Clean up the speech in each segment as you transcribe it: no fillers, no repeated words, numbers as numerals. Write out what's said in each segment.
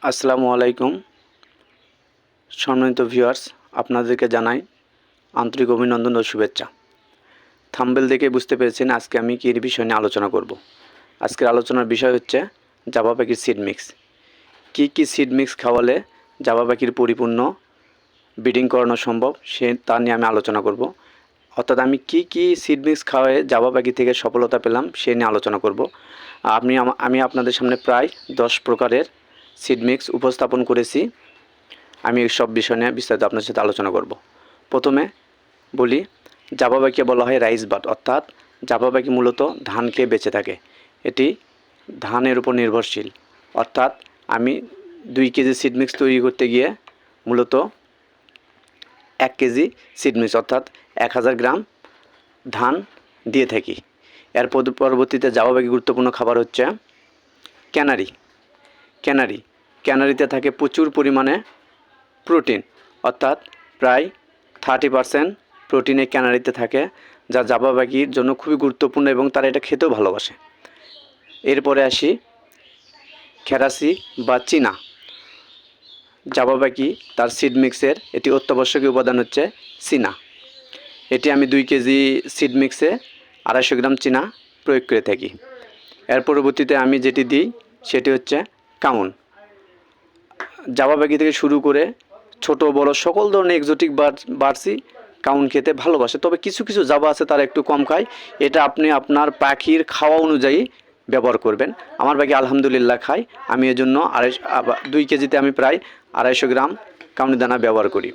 আসসালামু আলাইকুম সম্মানিত ভিউয়ার্স, আপনাদেরকে জানাই আন্তরিক অভিনন্দন ও শুভেচ্ছা। থাম্বনেল দেখে বুঝতে পেরেছেন আজকে আমি কী বিষয় নিয়ে আলোচনা করব। আজকের আলোচনার বিষয় হচ্ছে জাভা পাখির সিড মিক্স। কী সিড মিক্স খাওয়ালে জাভা পাখির পরিপূর্ণ ব্রিডিং করানো সম্ভব তা নিয়ে আমি আলোচনা করব। অর্থাৎ আমি কী সিড মিক্স খাওয়ায়ে জাভা পাখি থেকে সফলতা পেলাম সে নিয়ে আলোচনা করব। আমি আপনাদের সামনে প্রায় 10 প্রকারের সিড মিক্স উপস্থাপন করেছি। আমি এই সব বিষয় নিয়ে বিস্তারিত আপনার সাথে আলোচনা করব। প্রথমে বলি, জাভা পাখিকে বলা হয় রাইস বার্ড, অর্থাৎ জাভা পাখি মূলত ধান খেয়ে বেঁচে থাকে। এটি ধানের উপর নির্ভরশীল। অর্থাৎ আমি 2 কেজি সিড মিক্স তৈরি করতে গিয়ে মূলত 1 কেজি সিড মিক্স অর্থাৎ 1000 গ্রাম ধান দিয়ে থাকি। এর পরবর্তীতে জাভা পাখি গুরুত্বপূর্ণ খাবার হচ্ছে ক্যানারিতে থাকে প্রচুর পরিমাণে প্রোটিন, অর্থাৎ প্রায় 30% প্রোটিন এই ক্যানারিতে থাকে, যা জাভা পাখির জন্য খুবই গুরুত্বপূর্ণ এবং তারা এটা খেতেও ভালোবাসে। এরপরে আসি খেরাসি বা চীনা। জাভা পাখি তার সিড মিক্সের এটি অত্যাবশ্যকীয় উপাদান হচ্ছে চীনা। এটি আমি 2 কেজি সিড মিক্সে 250 গ্রাম চীনা প্রয়োগ করে থাকি। এর পরবর্তীতে আমি যেটি দিই সেটি হচ্ছে কাউন। জাভা পাখি থেকে শুরু করে ছোট বড় সকল ধরনের এক্সোটিক বার্ডসই কাউন খেতে ভালোবাসে, তবে কিছু কিছু জাভা আছে তারা একটু কম খায়। এটা আপনি আপনার পাখির খাওয়া অনুযায়ী ব্যবহার করবেন। আমার পাখি আলহামদুলিল্লাহ খায়, আমি এজন্য 2 কেজিতে আমি প্রায় 250 গ্রাম কাউনি দানা ব্যবহার করি।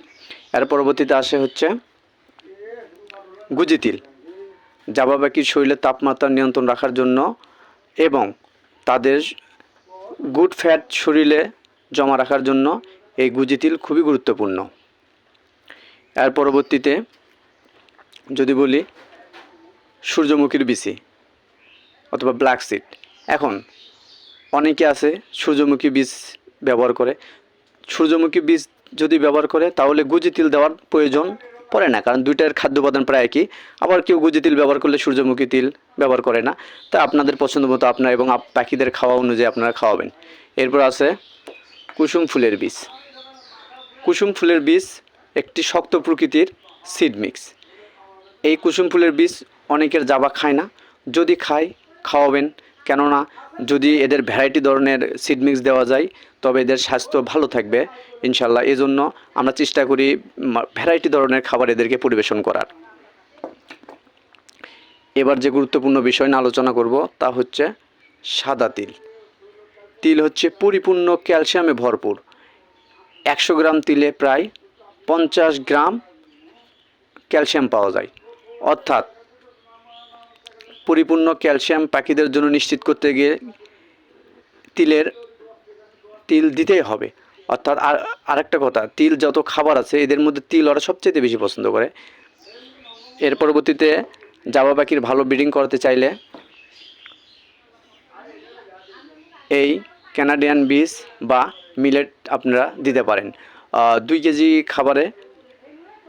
এর পরবর্তীতে আসে হচ্ছে গুজি তিল। জাভা পাখির শরীরে তাপমাত্রা নিয়ন্ত্রণ রাখার জন্য এবং তাদের গুড ফ্যাট শরীরে জমা রাখার জন্য এই গুজি তিল খুবই গুরুত্বপূর্ণ। এর পরবর্তীতে যদি বলি সূর্যমুখীর বিচি অথবা ব্ল্যাক সিড। এখন অনেকে আছে সূর্যমুখী বীজ ব্যবহার করে। সূর্যমুখী বীজ যদি ব্যবহার করে তাহলে গুজি তিল দেওয়ার প্রয়োজন পড়ে না, কারণ দুইটার খাদ্য উপাদান প্রায় একই। আবার কেউ গুজি তিল ব্যবহার করলে সূর্যমুখী তিল ব্যবহার করে না। তা আপনাদের পছন্দ মতো আপনার এবং পাখিদের খাওয়া অনুযায়ী আপনারা খাওয়াবেন। এরপর আছে কুসুম ফুলের বীজ। কুসুম ফুলের বীজ একটি শক্ত প্রকৃতির সিড মিক্স। এই কুসুম ফুলের বীজ অনেকের জাভা খায় না, যদি খায় খাওয়াবেন, কেননা যদি এদের ভ্যারাইটি ধরনের সিড মিক্স দেওয়া যায় তবে এদের স্বাস্থ্য ভালো থাকবে ইনশাল্লাহ। এজন্য আমরা চেষ্টা করি ভ্যারাইটি ধরনের খাবার এদেরকে পরিবেশন করার। এবার যে গুরুত্বপূর্ণ বিষয় নিয়ে আলোচনা করব তা হচ্ছে সাদা তিল। তিল হচ্ছে পরিপূর্ণ ক্যালসিয়ামে ভরপুর। 100 গ্রাম তিলে প্রায় 50 গ্রাম ক্যালসিয়াম পাওয়া যায়। অর্থাৎ পরিপূর্ণ ক্যালসিয়াম পাখিদের জন্য নিশ্চিত করতে গিয়ে তিল দিতেই হবে। অর্থাৎ আরেকটা কথা, তিল যত খাবার আছে এদের মধ্যে তিল ওরা সবচেয়ে বেশি পছন্দ করে। এর পরবর্তীতে জাভা পাখির ভালো ব্রিডিং করতে চাইলে এই ক্যানাডিয়ান বীজ বা মিলেট আপনারা দিতে পারেন। 2 কেজি খাবারে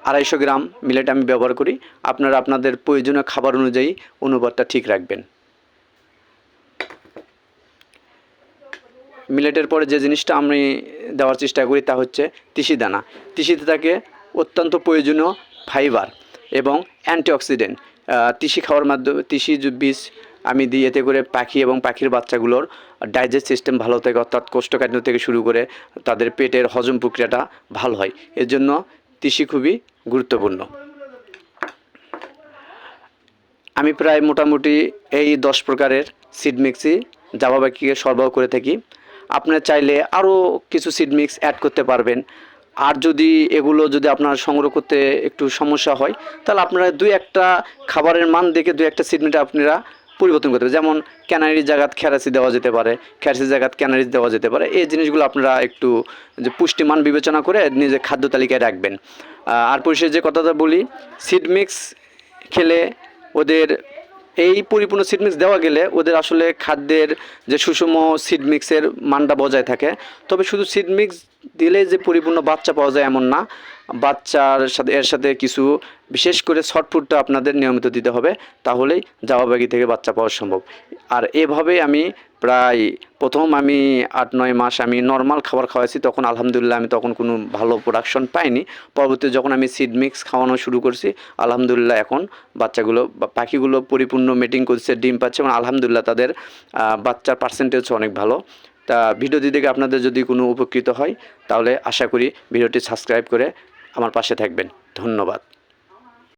250 গ্রাম মিলেট আমি ব্যবহার করি। আপনারা আপনাদের প্রয়োজনীয় খাবার অনুযায়ী অনুপাতটা ঠিক রাখবেন। মিলেটের পরে যে জিনিসটা আমি দেওয়ার চেষ্টা করি তা হচ্ছে তিসি দানা। তিসিতে থাকে অত্যন্ত প্রয়োজনীয় ফাইবার এবং অ্যান্টিঅক্সিডেন্ট। তিসি খাওয়ার মাধ্যমে তিসি বীজ আমি দিই, এতে করে পাখি এবং পাখির বাচ্চাগুলোর ডাইজেস্ট সিস্টেম ভালো থাকে, অর্থাৎ কোষ্ঠকাঠিন্য থেকে শুরু করে তাদের পেটের হজম প্রক্রিয়াটা ভালো হয়। এর জন্য তিসি খুবই গুরুত্বপূর্ণ। আমি প্রায় মোটামুটি এই 10 প্রকারের সিড মিক্সই জাভা পাখিকে সরবরাহ করে থাকি। আপনারা চাইলে আরও কিছু সিড মিক্স অ্যাড করতে পারবেন। আর যদি এগুলো আপনার সংগ্রহ করতে একটু সমস্যা হয় তাহলে আপনারা 2-1টা খাবারের মান দেখে 2-1টা সিড মিক্স আপনারা পরিবর্তন করতে পারেন। যেমন ক্যানারির জায়গাত খেরাসি দেওয়া যেতে পারে, খেরাসির জায়গাত ক্যানারিজ দেওয়া যেতে পারে। এই জিনিসগুলো আপনারা একটু যে পুষ্টিমান বিবেচনা করে নিজের খাদ্য তালিকায় রাখবেন। আর পরিশেষে যে কথাটা বলি, সিড মিক্স খেলে ওদের এই পরিপূর্ণ সিড মিক্স দেওয়া গেলে ওদের আসলে খাদ্যের যে সুষম সিড মিক্সের মানটা বজায় থাকে। তবে শুধু সিড মিক্স দিলে যে পরিপূর্ণ বাচ্চা পাওয়া যায় এমন না। বাচ্চার সাথে এর সাথে কিছু বিশেষ করে সফট ফুডটা আপনাদের নিয়মিত দিতে হবে, তাহলেই জাভা বাগি থেকে বাচ্চা পাওয়া সম্ভব। আর এভাবে আমি প্রায় প্রথম আমি 8-9 মাস আমি নর্মাল খাবার খাওয়াইছি, তখন আলহামদুলিল্লাহ আমি তখন কোনো ভালো প্রোডাকশন পাইনি। পরবর্তীতে যখন আমি সিড মিক্স খাওয়ানো শুরু করছি, আলহামদুলিল্লাহ এখন বাচ্চাগুলো বা পাখিগুলো পরিপূর্ণ মেটিং করছে, ডিম পাচ্ছে এবং আলহামদুলিল্লাহ তাদের বাচ্চার পার্সেন্টেজ অনেক ভালো। তা ভিডিওটি দেখে আপনাদের যদি কোনো উপকৃত হয় তাহলে আশা করি ভিডিওটি সাবস্ক্রাইব করে আমার পাশে থাকবেন। ধন্যবাদ।